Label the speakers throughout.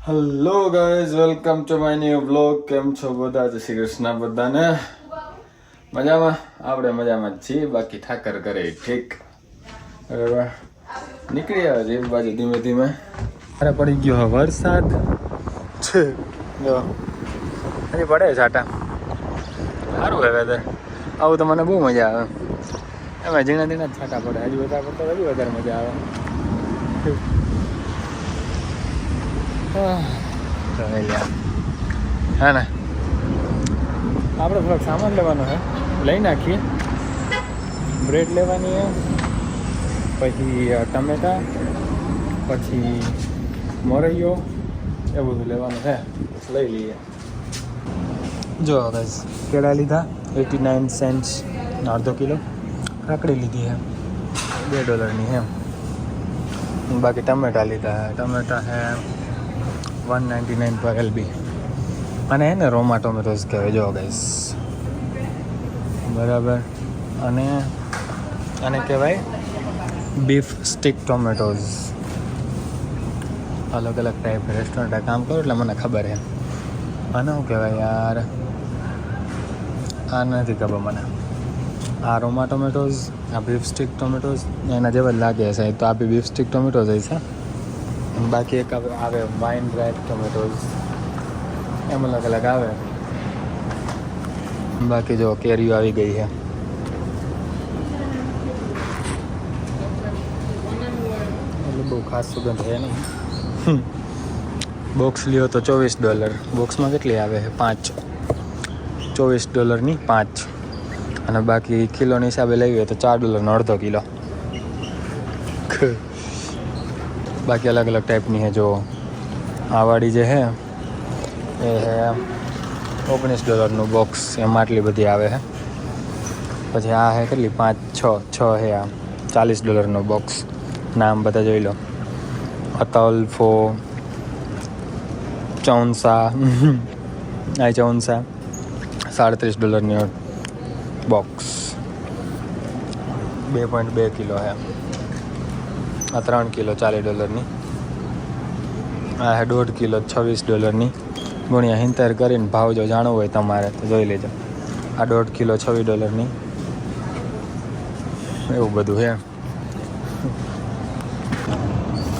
Speaker 1: Hello guys, welcome to my new blog. કેમ છો બધા? જય શ્રી કૃષ્ણ બધાને. મજામાં? આપણે મજામાં જ છીએ, બાકી ઠાકર કરે ઠીક. બરાબર, નીકળી આવે છે એક બાજુ ધીમે ધીમે. અરે પડી ગયો વરસાદ છે, જો હજી પડે છાટા. સારું હે વેધર, આવું તો મને બહુ મજા આવે. એમાં ઝીણા ઝીણા છાટા પડે, હજી વધારે પડતા હજી વધારે મજા આવે. હા ને, આપણે થોડોક સામાન લેવાનો છે, લઈ નાખીએ. બ્રેડ લેવાની છે, પછી ટમેટા, પછી મોરૈયો, એ બધું લેવાનું છે, લઈ લઈએ. જો બસ કેળા લીધા 89 સેન્ટ્સ, અડધો કિલો. કાકડી લીધી છે $2 છે. બાકી ટમેટા લીધા છે, ટમેટા છે 199 પર LB. અને હે ને રોમા ટોમેટોઝ કહેવાય, જો ગાઈસ, બરાબર. અને આને કહેવાય બીફ સ્ટીક ટોમેટોઝ. અલગ અલગ ટાઈપ રેસ્ટોરન્ટે કામ કરું એટલે મને ખબર છે. આને શું કહેવાય યાર, આ નથી ખબર મને. આ રોમા ટોમેટોઝ, આ બીફ સ્ટીક ટોમેટોઝ એના જેવા જ લાગે છે, તો આ બી બીફ સ્ટીક ટોમેટોઝ હશે. બાકી એક આવે વાઇન ડ્રાય ટોમેટોઝ, એમ અલગ અલગ આવે. બાકી જો કેરીઓ આવી ગઈ છે. એટલે બહુ ખાસ સુગંધ છે નહીં. બોક્સ લ્યો તો $24. બોક્સમાં કેટલી આવે છે? 5. $24 5. અને બાકી કિલોની હિસાબે લેવી હોય તો $4 અડધો કિલો. બાકી અલગ અલગ ટાઈપની છે. જો આ વાળી જે છે એ છે $19 બોક્સ, એમાં આટલી બધી આવે છે. પછી આ છે કેટલી, 5 6 છે. આ $40 બોક્સ. નામ બધા જોઈ લો: અતલ્ફો, ચૌન્સા, આ ચૌન્સા. $37 બોક્સ. 2.2 કિલો છે. આ 3 કિલો $40. આ છે 1.5 કિલો $26. ગુણ્યા 70 કરીને ભાવ જો જાણવો હોય તમારે તો જોઈ લેજો. આ 1.5 કિલો $26. એવું બધું છે.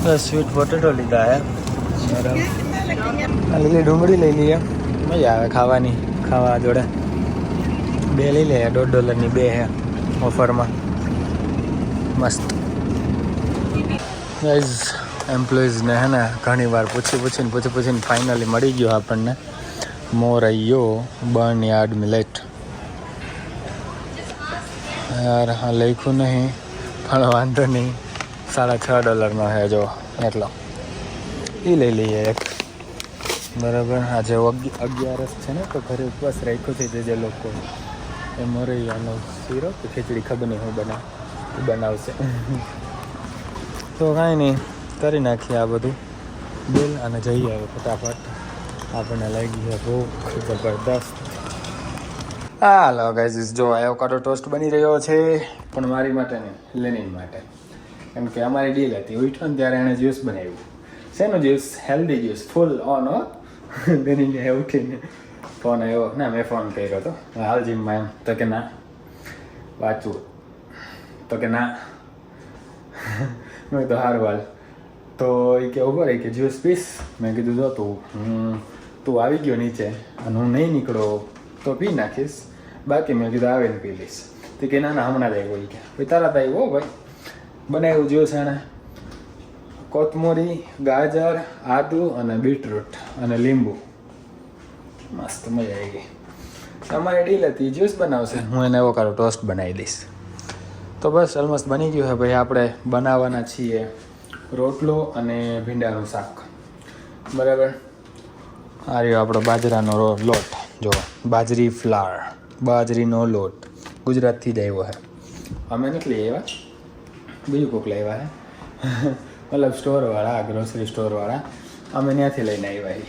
Speaker 1: બસ સ્વીટ પોટેટો લીધા છે. બરાબર, આ લીલી ડુંગળી લઈ લઈએ, મજા આવે ખાવાની. ખાવા જોડે 2 લઈ લઈએ, $1.5 2 છે ઓફરમાં. મસ્ત. ગાઈઝ, એમ્પ્લોઈઝને હે ને ઘણી વાર પૂછીને ફાઇનલી મળી ગયો આપણને મોરૈયો બર્નયાર્ડ મિલેટ. યાર હા લખ્યું નહીં પણ વાંધો નહીં, $6.5 છે જો એટલો. એ લઈ લઈએ એક. બરાબર. આજે 11 છે ને, તો ઘરે ઉપવાસ રાખ્યો છે જે લોકો, એ મોરૈયાનો શીરો કે ખીચડી ખબર નહીં હું બનાવશે. તો કાંઈ નહીં, કરી નાખીએ આ બધું બિલ અને જઈએ હવે ફટાફટ. આપણને લાગી છે ભૂખ જબરદસ્ત. હાલો ગાઈઝ, જો એવોકાડો ટોસ્ટ બની રહ્યો છે, પણ મારી માટે નહીં, લેનિન માટે. કેમ કે અમારી ડીલ હતી, ઉઠ્યો ને ત્યારે એણે જ્યુસ બનાવ્યું. શેનું juice? Healthy juice, full on. લેનિને ઉઠીને ફોન આવ્યો. ના, મેં ફોન કર્યો હતો, હાલ જીમમાં. એમ તો કે ના વાંચવું, તો કે ના. મેં તો હારું હાલ. તો એ કે ઉભો કે જ્યુસ પીસ? મેં કીધું જો તું આવી ગયો નીચે અને હું નહીં નીકળો તો પી નાખીશ, બાકી મેં કીધું આવીને પી લઈશ. તો કે ના હમણાં જ આવ્યો. કે ભાઈ તરત આવ્યો ભાઈ. બનાવ્યું જ્યુસ એણે કોથમરી, ગાજર, આદુ અને બીટરૂટ અને લીંબુ. મસ્ત, મજા આવી ગઈ. અમારી ડીલ હતી જ્યુસ બનાવશે, હું એને એવોકાડો ટોસ્ટ બનાવી દઈશ. તો બસ ઓલમોસ્ટ બની ગયું છે ભાઈ. આપણે બનાવવાના છીએ રોટલો અને ભીંડાનું શાક. બરાબર. આ રહ્યો આપણો બાજરાનો લોટ. જો બાજરી ફ્લાવર, બાજરીનો લોટ ગુજરાતથી જ આવ્યો છે. અમે નથી લઈ આવ્યા, બીજું કોઈક લઈ આવ્યા છે. મતલબ સ્ટોરવાળા, ગ્રોસરી સ્ટોરવાળા, અમે ત્યાંથી લઈને આવ્યા.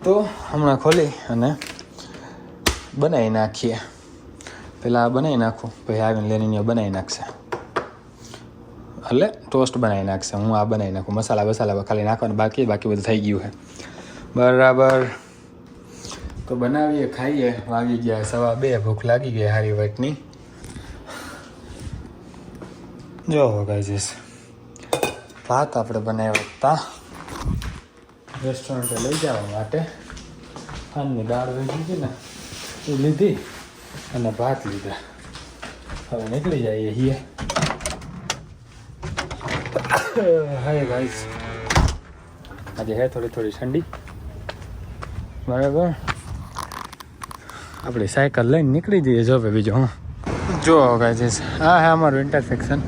Speaker 1: તો હમણાં ખોલી અને બનાવી નાખીએ. પહેલાં બનાવી નાખું, પછી આવીને લેનીને બનાવી નાખશે. એટલે ટોસ્ટ બનાવી નાખશે. હું આ બનાવી નાખું. મસાલા ખાલી નાખવાનું બાકી બધું થઈ ગયું છે બરાબર. તો બનાવીએ, ખાઈએ. વાગી ગયા 2:15. ભૂખ લાગી ગઈ હારી વાટની. જો ગાઈસ ભાત આપણે બનાવ્યા હતા રેસ્ટોરન્ટે લઈ જવા માટે. ખાંડની દાળ વેચી હતી ને એ લીધી અને ભાત લીધા. હવે નીકળી જઈએ હિએ. હાય ગાઈસ આજે હે થોડી ઠંડી બરાબર. આપણી સાયકલ લઈને નીકળી જઈએ. જો ભાઈ બીજું જો ગાઈસ હા હે અમારું ઇન્ટરસેક્શન.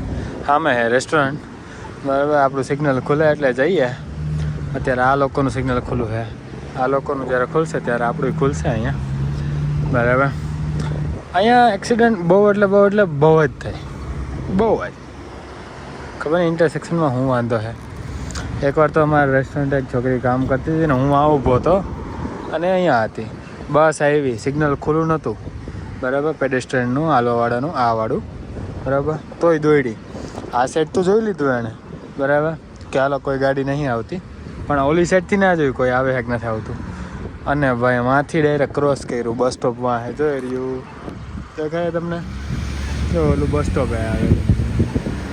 Speaker 1: સામે હે રેસ્ટોરન્ટ બરાબર. આપણું સિગ્નલ ખુલે એટલે જઈએ. અત્યારે આ લોકોનું સિગ્નલ ખુલ્લું છે. આ લોકોનું જ્યારે ખુલશે ત્યારે આપણું ખુલશે અહીંયા બરાબર. અહીંયા એક્સિડન્ટ બહુ જ થાય. બહુ જ ખબર નહીં ઇન્ટરસેક્શનમાં હું વાંધો છે. એકવાર તો અમારા રેસ્ટોરન્ટ એક છોકરી કામ કરતી હતી ને હું આ ઊભો હતો અને અહીંયા હતી. બસ આવી સિગ્નલ ખુલ્લું નહોતું બરાબર. પેડેસ્ટ્રિયનનું હાલવાવાળાનું આ વાળું બરાબર. તોય દોડી આ સાઈડ તો જોઈ લીધું એણે બરાબર કે હાલો કોઈ ગાડી નહીં આવતી. પણ ઓલી સાઈડથી ના જોયું કોઈ આવે હેક નથી આવતું. અને ભાઈ માંથી ડાયરેક્ટ ક્રોસ કર્યું. બસ સ્ટોપમાં હે જોઈ રહ્યું દેખાય તમને. જો ઓલું બસ સ્ટોપ આવે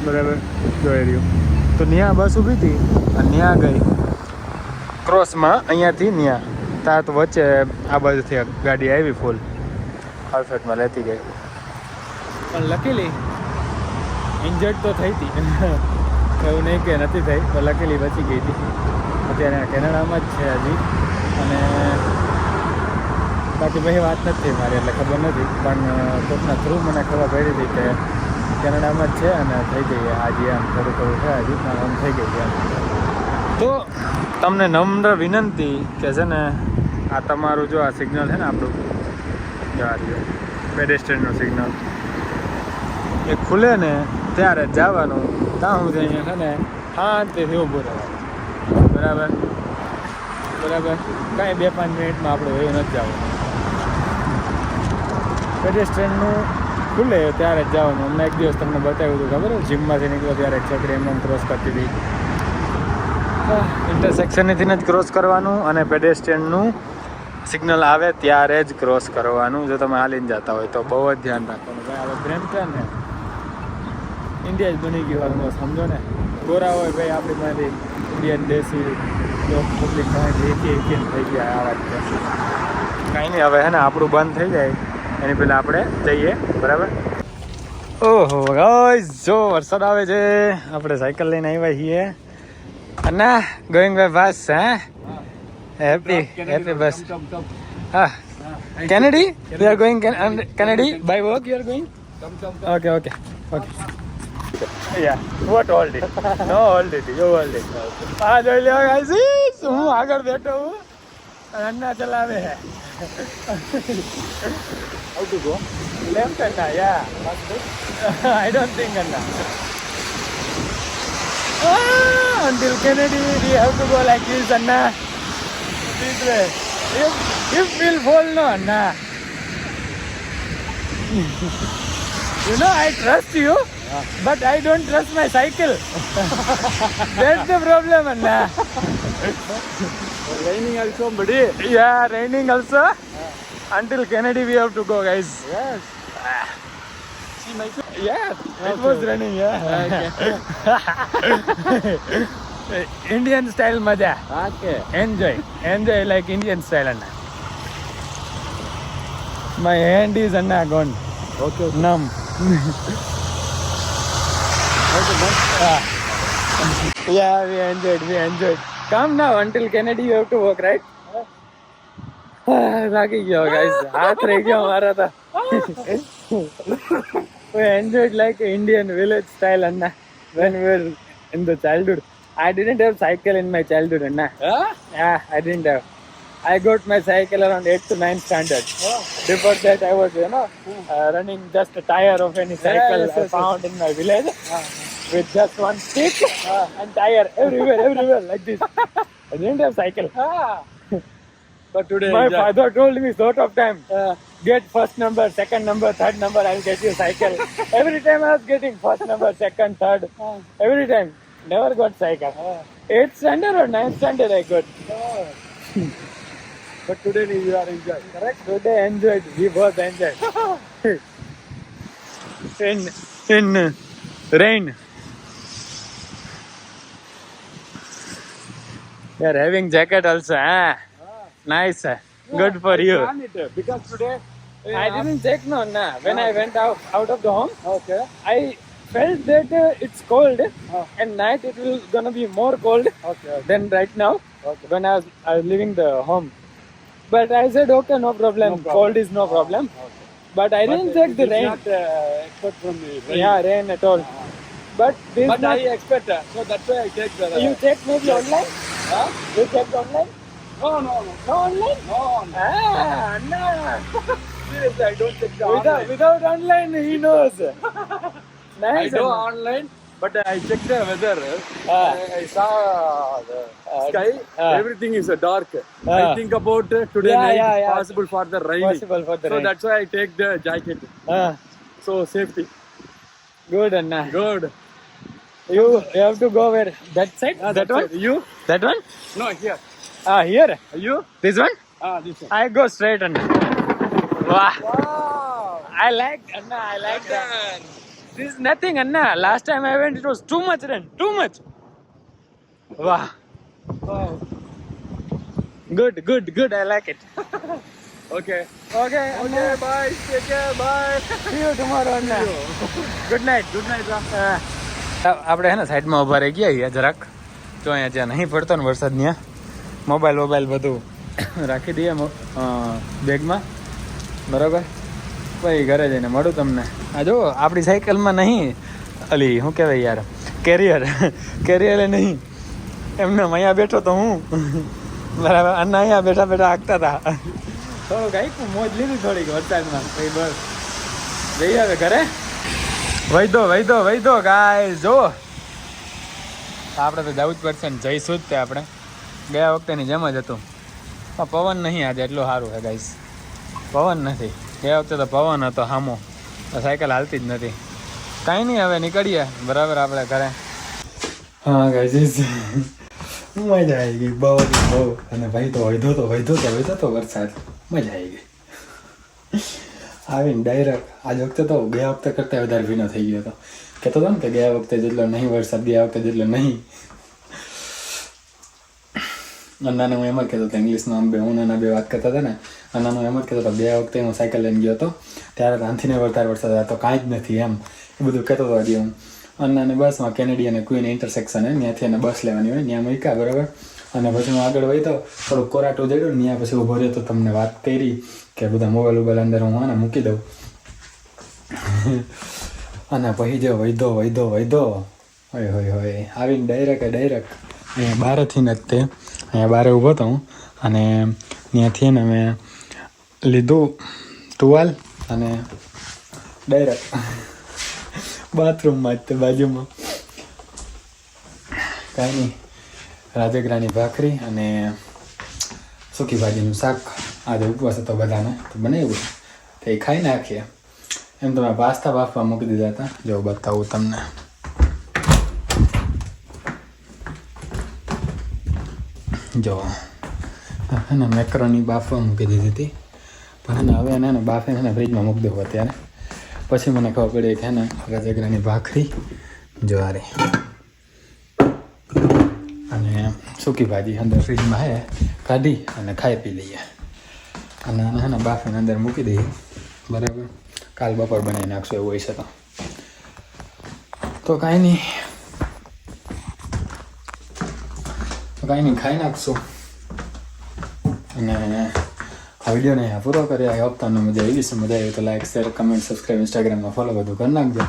Speaker 1: બરાબર જોઈ રહ્યું. તો ત્યાં બસ ઊભી હતી અને ત્યાં ગઈ ક્રોસમાં અહીંયાથી ત્યાં ત્યાં તો વચ્ચે આ બાજુથી ગાડી આવી ફૂલ પરફેક્ટમાં લેતી ગઈ. પણ લકીલી ઇન્જર્ડ તો થઈ હતી એવું નહીં કે નથી થઈ પણ લકીલી બચી ગઈ હતી. અત્યારે કેનેડામાં જ છે હજી અને બાકી ભાઈ વાત નથી મારી એટલે ખબર નથી. પણ કોઈકના થ્રુ મને ખબર પડી હતી કે કેનેડામાં જ છે અને થઈ ગઈ આજે આમ થોડું છે હજી પણ આમ થઈ ગઈ એમ. તો તમને નમ્ર વિનંતી કે છે ને આ તમારું જો આ સિગ્નલ છે ને આપણું પેડેસ્ટ્રિયનનું સિગ્નલ એ ખુલે ને ત્યારે જ જવાનું. ત્યાં સુધી અહીંયા છે ને શાંતિથી ઊભું રહેવાનું બરાબર. કાંઈ 2-5 મિનિટમાં આપણે એવું નથી જવાનું. પેડેસ્ટ્રિયનનું ખુલે ત્યારે જ જવાનું. અમને એક દિવસ તમને બતાવ્યું હતું ખબર જીમમાંથી નીકળ્યો ત્યારે એક છોકરી એમને ક્રોસ કરતી હતી. ઇન્ટરસેક્શનથી જ ક્રોસ કરવાનું અને પેડેસ્ટ્રિયનનું સિગ્નલ આવે ત્યારે જ ક્રોસ કરવાનું. જો તમે હાલીને જતા હોય તો બહુ જ ધ્યાન રાખવાનું. ભાઈ હવે બ્રેમ્પટન ને ઇન્ડિયા જ બની ગયું ઓલમોસ્ટ સમજો ને. ગોરા હોય ભાઈ આપણી પાસેથી ઇન્ડિયન દેશી પબ્લિક પાસેથી એકી થઈ ગયા આ વાત છે. કાંઈ નહીં હવે હે ને આપણું બંધ થઈ જાય એની પહેલાં આપણે જઈએ બરાબર. ઓહો ગાઈસ જો વરસાદ આવે છે. આપણે સાયકલ લઈને આવ્યા છીએ અને ગોઈંગ બાય બસ. હેપી બસ. હા Kennedy? We are going Kennedy by walk. You are going? Okay. Yeah. What hold it? No hold it. You hold it. આ જોઈ લો guys. હું આગળ બેઠો હું અને અન્ના ચલાવે હે. How to go? Left Anna. Yeah. I don't think Anna. Until Kennedy we have to go like this Anna. This way. If we'll fall, no, nah. You know, I trust you, but I don't trust my cycle. That's the problem, Anna.
Speaker 2: Raining also, buddy.
Speaker 1: Yeah, raining also. Until Kennedy, we have to go, guys.
Speaker 2: Yes. See my foot?
Speaker 1: Yeah, it
Speaker 2: Okay.
Speaker 1: was raining, yeah. Indian style maja.
Speaker 2: Okay.
Speaker 1: Enjoy like Indian style, Anna. My hand is Anna gone.
Speaker 2: Okay.
Speaker 1: Numb. Yeah, we enjoyed. Come now, until Kennedy you have to walk, right? થાકી ગયો guys. હાથ રહી ગયો મારા તો. We enjoyed like Indian village style, Anna. When we were in the childhood. I didn't have cycle in my childhood, Anna.
Speaker 2: Huh?
Speaker 1: Yeah, I didn't have. I got my cycle around 8th to 9th standard.
Speaker 2: Oh.
Speaker 1: Before that, I was, running just a tire of any cycle
Speaker 2: yes,
Speaker 1: I
Speaker 2: yes.
Speaker 1: found in my village with just one stick and tire everywhere like this. I didn't have cycle.
Speaker 2: But today,
Speaker 1: My
Speaker 2: enjoy.
Speaker 1: father told me lot of time. Get first number, second number, third number. I'll get you cycle. Every time I was getting first number, second, third. Every time. Never got cycle. 8th standard or 9th standard I got.
Speaker 2: But today you are enjoying, correct?
Speaker 1: Today enjoyed. We both enjoyed. in rain. You are having jacket also, huh? Nice. Good for you.
Speaker 2: I planned it because today.
Speaker 1: I didn't check no, nah. When I went out of the home,
Speaker 2: Okay.
Speaker 1: I felt that it's cold
Speaker 2: Oh.
Speaker 1: and night it will gonna be more cold
Speaker 2: Okay.
Speaker 1: than right now
Speaker 2: Okay.
Speaker 1: when I was leaving the home. But I said okay, no problem.
Speaker 2: No problem.
Speaker 1: Cold is no problem.
Speaker 2: Okay.
Speaker 1: But I didn't check the rain.
Speaker 2: Not expect from me. Rain.
Speaker 1: Yeah, rain at all. But this
Speaker 2: But
Speaker 1: not,
Speaker 2: I expect. So that's why I take the.
Speaker 1: you checked maybe online?
Speaker 2: Huh?
Speaker 1: You checked online?
Speaker 2: No.
Speaker 1: No online?
Speaker 2: No.
Speaker 1: Ah, no.
Speaker 2: Seriously, I don't check the online.
Speaker 1: Without online, he knows.
Speaker 2: I
Speaker 1: Nice.
Speaker 2: do online, but I checked the weather. I saw the sky. Everything is dark. I think about today
Speaker 1: Yeah,
Speaker 2: night
Speaker 1: yeah,
Speaker 2: is
Speaker 1: yeah.
Speaker 2: possible for the rain.
Speaker 1: Possible for the
Speaker 2: So
Speaker 1: rain.
Speaker 2: that's why I take the jacket. So safety.
Speaker 1: Good, Anna.
Speaker 2: Good.
Speaker 1: You have to go where? That side? that
Speaker 2: That's
Speaker 1: one?
Speaker 2: it. You?
Speaker 1: That one?
Speaker 2: No, here.
Speaker 1: Here?
Speaker 2: You?
Speaker 1: This one?
Speaker 2: This one.
Speaker 1: I go straight, Anna. Wow.
Speaker 2: Wow.
Speaker 1: I like, Anna, I like that. This is nothing, Anna. Last time I went, it was too much rain. Too much. Wow.
Speaker 2: Oh.
Speaker 1: Good. I like it.
Speaker 2: Okay.
Speaker 1: Okay,
Speaker 2: Okay, bye. Take care. Bye.
Speaker 1: See you tomorrow, Anna. Good night.
Speaker 2: Good night, Ram.
Speaker 1: આપણે હે ને સાઈડમાં ઊભા રહી ગયા અહીંયા જરાક તો અહીંયા જ્યાં નહીં પડતો ને વરસાદ ત્યાં મોબાઈલ બધું રાખી દઈએ બેગમાં બરાબર પછી ઘરે જઈને મળું તમને આ જો આપણી સાયકલમાં નહીં અલી શું કહેવાય યાર કેરિયરે નહીં એમને અહીંયા બેઠો તો હું બરાબર અને અહીંયા બેઠા હાંકતા હતા થોડુંક આપ્યું મોજ લીધી થોડીક વરસાદમાં પછી બસ જઈ આવે ઘરે વૈધો ગાય જો આપણે તો જવું જ પડશે ને જઈશું જ તે આપણે ગયા વખતેની જેમ જ હતું પણ પવન નહીં આજે એટલું સારું છે ગાઈસ પવન નથી ગયા વખતે તો પવન હતો સામો તો સાયકલ હાલતી જ નથી કાંઈ નહીં હવે નીકળીએ બરાબર આપણે ઘરે હા ગાઈસ મજા આવી ગઈ બહુ અને ભાઈ તો વૈધો તો વરસાદ મજા આવી ગઈ આવીને ડાયરેક્ટ આજ વખતે તો ગયા વખતે કરતાં વધારે ભીનો થઈ ગયો હતો કહેતો હતો ને કે ગયા વખતે જેટલો નહીં વરસાદ ગયા વખતે જેટલો નહીં અન્નાને હું એમ જ કહેતો હતો ઇંગ્લિશમાં આમ હું નાના બે વાત કરતા હતા ને અન્નાનો એમ જ કહેતો હતો ગયા વખતે હું સાયકલ લઈને ગયો હતો ત્યારે રાંધીને વધારે વરસાદ હતો કાંઈ જ નથી એમ એ બધું કહેતો હતો હજી હું અન્નાને બસમાં કેનેડી અને ક્વીન ઇન્ટરસેક્શન હે ત્યાંથી એને બસ લેવાની હોય ત્યાં મૂક્યા બરાબર અને પછી હું આગળ વધ્યો થોડુંક કોરાટું જડ્યું ને ત્યાં પછી ઊભો રહ્યો તો તમને વાત કરી કે બધા મોબાઈલ અંદર હું આને મૂકી દઉં અને પછી જો વૈધો હોય આવીને ડાયરેક્ટ અહીંયા બહારથી જ તે અહીંયા બહાર ઊભો હતો હું અને ત્યાંથી ને મેં લીધું ટુવાલ અને ડાયરેક્ટ બાથરૂમમાં જ તે બાજુમાં કાંઈ નહીં રાજગરાની ભાખરી અને સૂકી ભાજીનું શાક આજે ઉપવાસ હતો બધાને તો બનાવ્યું તો એ ખાઈ નાખીએ એમ તો મેં પાસ્તા બાફવા મૂકી દીધા હતા જો બતાવું તમને જો એને મેકરોની બાફવા મૂકી દીધી હતી પણ એને હવે એને બાફે એને ફ્રીજમાં મૂકી દેવું અત્યારે પછી મને ખબર પડી કે એને રાજગરાની ભાખરી જવારી અને સૂકી ભાજી અંદર ફ્રીજમાં હે કાઢી અને ખાઈ પી લઈએ અને આને હે ને બાફીને અંદર મૂકી દઈએ બરાબર કાલ બપોર બનાવી નાખશું એવું હોય છે તો કાંઈ નહીં ખાઈ નાખશું અને આ વિડીયોને અહીંયા પૂરો કરીએ આ હપ્તાનો મજા આવી છે મજા આવી તો લાઈક શેર કમેન્ટ સબસ્ક્રાઈબ ઇન્સ્ટાગ્રામમાં ફોલો બધું કરી નાખજો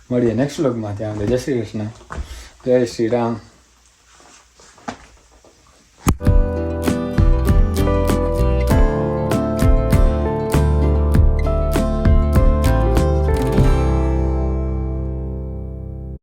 Speaker 1: મળીએ નેક્સ્ટ વ્લોગમાં ત્યાં જય શ્રી કૃષ્ણ જય શ્રી રામ